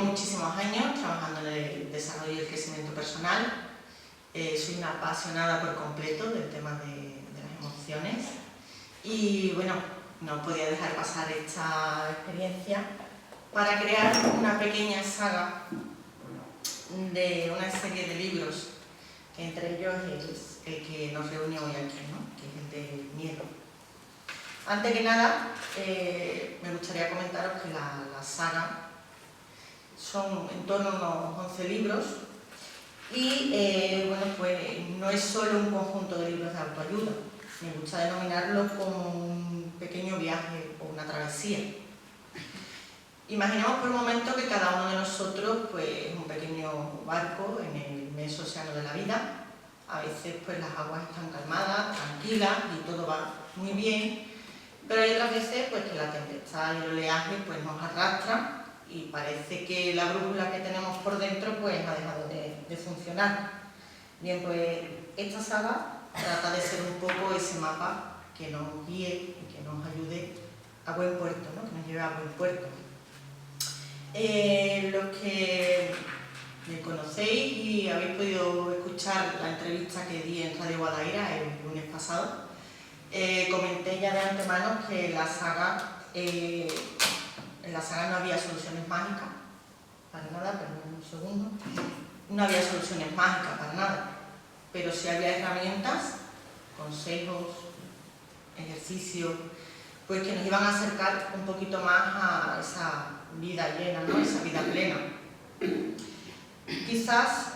muchísimos años trabajando en el desarrollo y el crecimiento personal. Soy una apasionada por completo del tema de las emociones y bueno, no podía dejar pasar esta experiencia para crear una pequeña saga de una serie de libros, que entre ellos es el que nos reúne hoy aquí, ¿no? Que es el del miedo. Antes que nada, me gustaría comentaros que la saga son en torno a unos 11 libros y bueno, pues no es solo un conjunto de libros de autoayuda. Me gusta denominarlo como un pequeño viaje o una travesía. Imaginemos por un momento que cada uno de nosotros pues, es un pequeño barco en el inmenso océano de la vida. A veces pues, las aguas están calmadas, tranquilas y todo va muy bien, pero hay otras veces pues, que la tempestad y el oleaje pues, nos arrastran y parece que la brújula que tenemos por dentro pues, ha dejado de funcionar. Bien, pues esta saga trata de ser un poco ese mapa que nos guíe y que nos ayude a buen puerto, ¿no? Que nos lleve a buen puerto. Los que me conocéis y habéis podido escuchar la entrevista que di en Radio Guadaira el lunes pasado, comenté ya de antemano que en la saga no había soluciones mágicas, para nada, perdón un segundo, no había soluciones mágicas para nada, pero sí había herramientas, consejos, ejercicios, pues que nos iban a acercar un poquito más a esa vida llena, ¿no? Esa vida plena. Quizás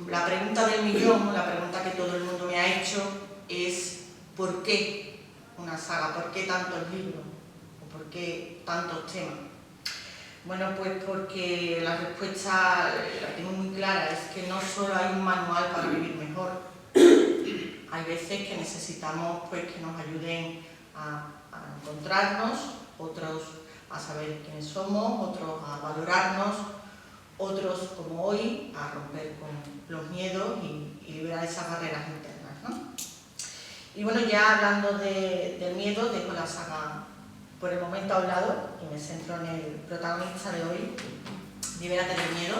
la pregunta del millón, la pregunta que todo el mundo me ha hecho es ¿por qué una saga? ¿Por qué tantos libros? ¿O por qué tantos temas? Bueno, pues porque la respuesta la tengo muy clara, es que no solo hay un manual para vivir mejor, hay veces que necesitamos pues, que nos ayuden a encontrarnos, otros a saber quiénes somos, otros a valorarnos, otros como hoy a romper con los miedos y liberar esas barreras internas, ¿no? Y bueno, ya hablando del miedo, dejo la saga por el momento a un lado y me centro en el protagonista de hoy, Libérate del miedo.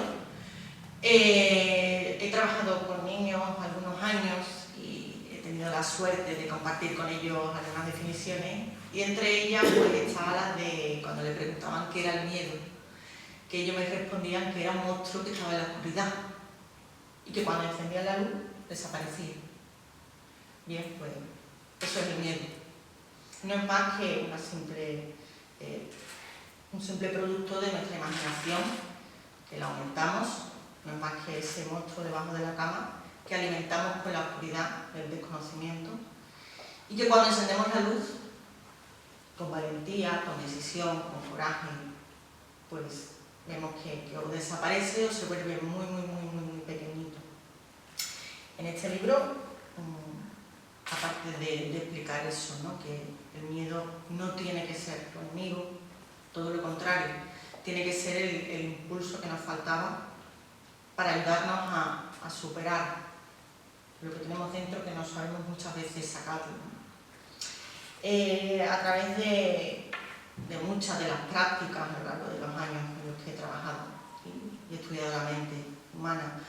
He trabajado con niños algunos años y he tenido la suerte de compartir con ellos algunas definiciones y entre ellas pues estaba la de cuando le preguntaban qué era el miedo, que ellos me respondían que era un monstruo que estaba en la oscuridad y que cuando encendía la luz desaparecía. Bien, pues eso es el miedo. No es más que un simple producto de nuestra imaginación, que la aumentamos, no es más que ese monstruo debajo de la cama que alimentamos con la oscuridad del desconocimiento y que cuando encendemos la luz, con valentía, con decisión, con coraje, pues vemos que o desaparece o se vuelve muy pequeñito. En este libro, aparte de explicar eso, ¿no? Que el miedo no tiene que ser tu enemigo, todo lo contrario, tiene que ser el impulso que nos faltaba para ayudarnos a superar lo que tenemos dentro que no sabemos muchas veces sacarlo. A través de muchas de las prácticas a lo largo de los años en los que he trabajado y he estudiado la mente humana,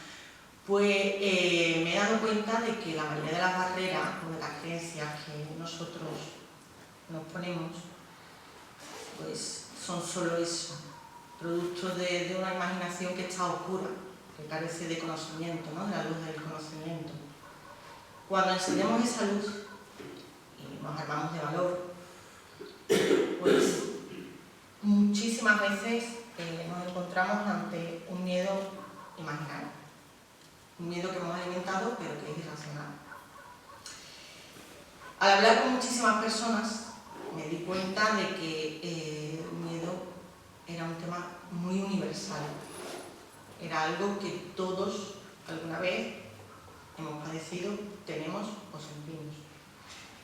pues me he dado cuenta de que la mayoría de las barreras o de las creencias que nosotros nos ponemos pues son solo eso, producto de una imaginación que está oscura, que carece de conocimiento, ¿no? De la luz del conocimiento. Cuando encendemos esa luz y nos armamos de valor, pues muchísimas veces nos encontramos ante un miedo imaginario, un miedo que hemos alimentado pero que es irracional. Al hablar con muchísimas personas me di cuenta de que el miedo era un tema muy universal, era algo que todos alguna vez hemos padecido, tenemos o sentimos.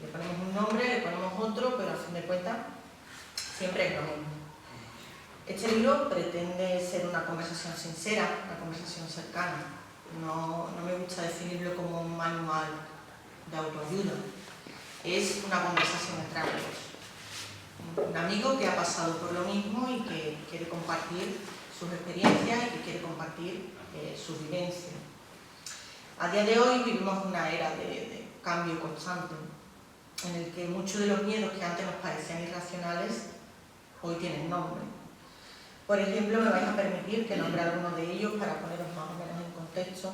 Le ponemos un nombre, le ponemos otro, pero al fin de cuentas siempre es lo mismo. Este libro pretende ser una conversación sincera, una conversación cercana. No me gusta definirlo como un manual de autoayuda. Es una conversación entre amigos. Un amigo que ha pasado por lo mismo y que quiere compartir sus experiencias y que quiere compartir sus vivencias. A día de hoy vivimos una era de cambio constante, en el que muchos de los miedos que antes nos parecían irracionales hoy tienen nombre. Por ejemplo, me vais a permitir que nombre algunos de ellos para poneros más o menos en contexto.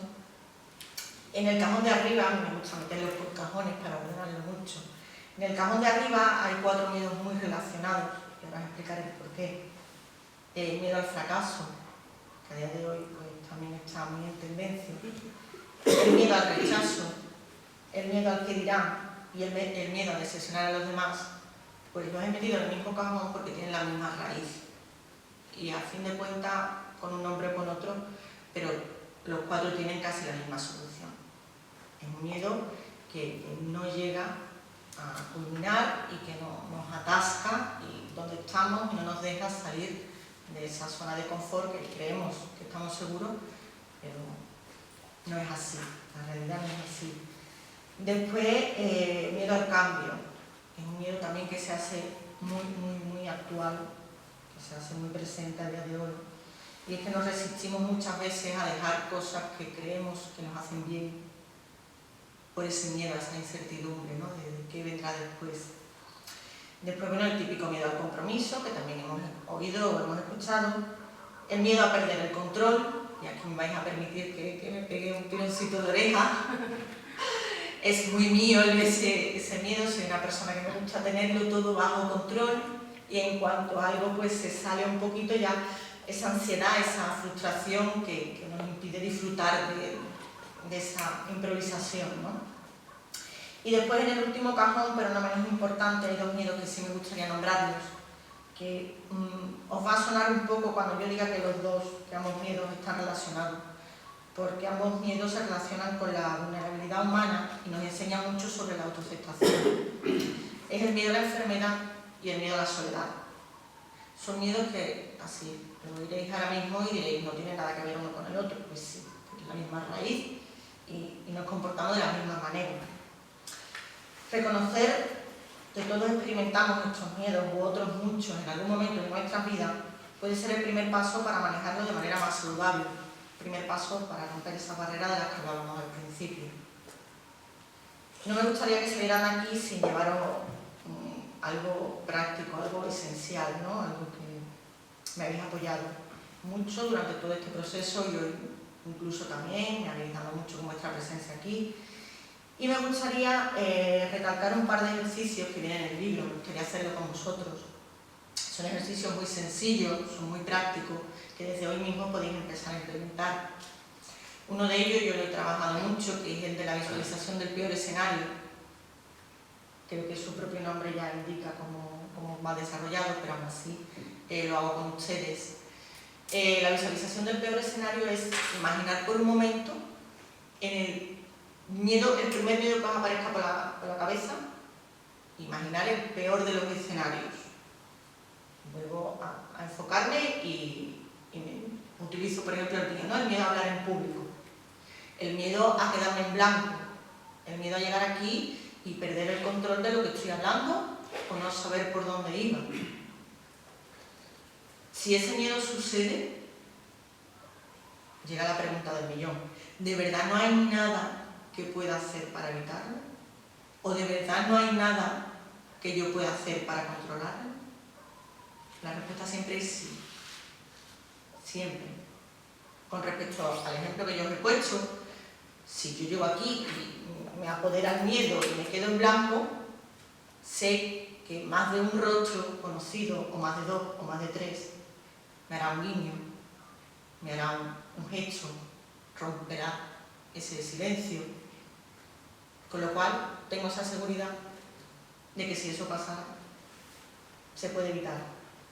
En el cajón de arriba, me gusta meterlos por cajones para ordenarlo mucho. En el cajón de arriba hay 4 miedos muy relacionados, que ahora os explicaré el porqué. El miedo al fracaso, que a día de hoy pues, también está muy en tendencia. El miedo al rechazo, el miedo al que dirán y el miedo a decepcionar a los demás, pues los he metido en el mismo cajón porque tienen la misma raíz. Y a fin de cuentas, con un nombre o con otro, pero los 4 tienen casi la misma solución. Es un miedo que no llega a culminar y que nos atasca y donde estamos y no nos deja salir de esa zona de confort que creemos que estamos seguros, pero no es así, la realidad no es así. Después, miedo al cambio, es un miedo también que se hace muy actual, que se hace muy presente a día de hoy, y es que nos resistimos muchas veces a dejar cosas que creemos que nos hacen bien por ese miedo a esa incertidumbre, ¿no? De qué vendrá después. Después viene el típico miedo al compromiso, que también hemos oído o hemos escuchado, el miedo a perder el control, y aquí me vais a permitir que me pegue un tironcito de oreja. Es muy mío ese miedo, soy una persona que me gusta tenerlo todo bajo control y en cuanto algo pues se sale un poquito ya esa ansiedad, esa frustración que nos impide disfrutar de esa improvisación, ¿no? Y después en el último cajón, pero no menos importante, hay 2 miedos que sí me gustaría nombrarlos, que os va a sonar un poco cuando yo diga que los dos, que ambos miedos están relacionados, porque ambos miedos se relacionan con la vulnerabilidad humana y nos enseñan mucho sobre la autoaceptación. Es el miedo a la enfermedad y el miedo a la soledad. Son miedos que, así, lo diréis ahora mismo y diréis, no tiene nada que ver uno con el otro. Pues sí, es la misma raíz y nos comportamos de la misma manera. Reconocer que todos experimentamos estos miedos u otros muchos en algún momento de nuestra vida puede ser el primer paso para manejarlos de manera más saludable. Primer paso para romper esa barrera de la que hablábamos al principio. No me gustaría que se vieran aquí sin llevaros algo práctico, algo esencial, ¿no? Algo que me habéis apoyado mucho durante todo este proceso y hoy incluso también me habéis dado mucho con vuestra presencia aquí. Y me gustaría recalcar un par de ejercicios que vienen en el libro, me gustaría hacerlo con vosotros. Son ejercicios muy sencillos, son muy prácticos, que desde hoy mismo podéis empezar a implementar. Uno de ellos yo lo he trabajado mucho, que es el de la visualización del peor escenario. Creo que su propio nombre ya indica cómo va desarrollado, pero aún así lo hago con ustedes. La visualización del peor escenario es imaginar por un momento el primer miedo que os aparezca por la cabeza, imaginar el peor de los escenarios. Vuelvo a enfocarme y utilizo, por ejemplo, el miedo a hablar en público, el miedo a quedarme en blanco, el miedo a llegar aquí y perder el control de lo que estoy hablando o no saber por dónde iba. Si ese miedo sucede, llega la pregunta del millón. ¿De verdad no hay nada que pueda hacer para evitarlo? ¿O de verdad no hay nada que yo pueda hacer para controlarlo? La respuesta siempre es sí. Siempre. Con respecto al ejemplo que yo os he puesto, si yo llego aquí y me apodera el miedo y me quedo en blanco, sé que más de un rostro conocido, o más de 2, o más de 3, me hará un guiño, me hará un gesto, romperá ese silencio. Con lo cual, tengo esa seguridad de que si eso pasa, se puede evitar.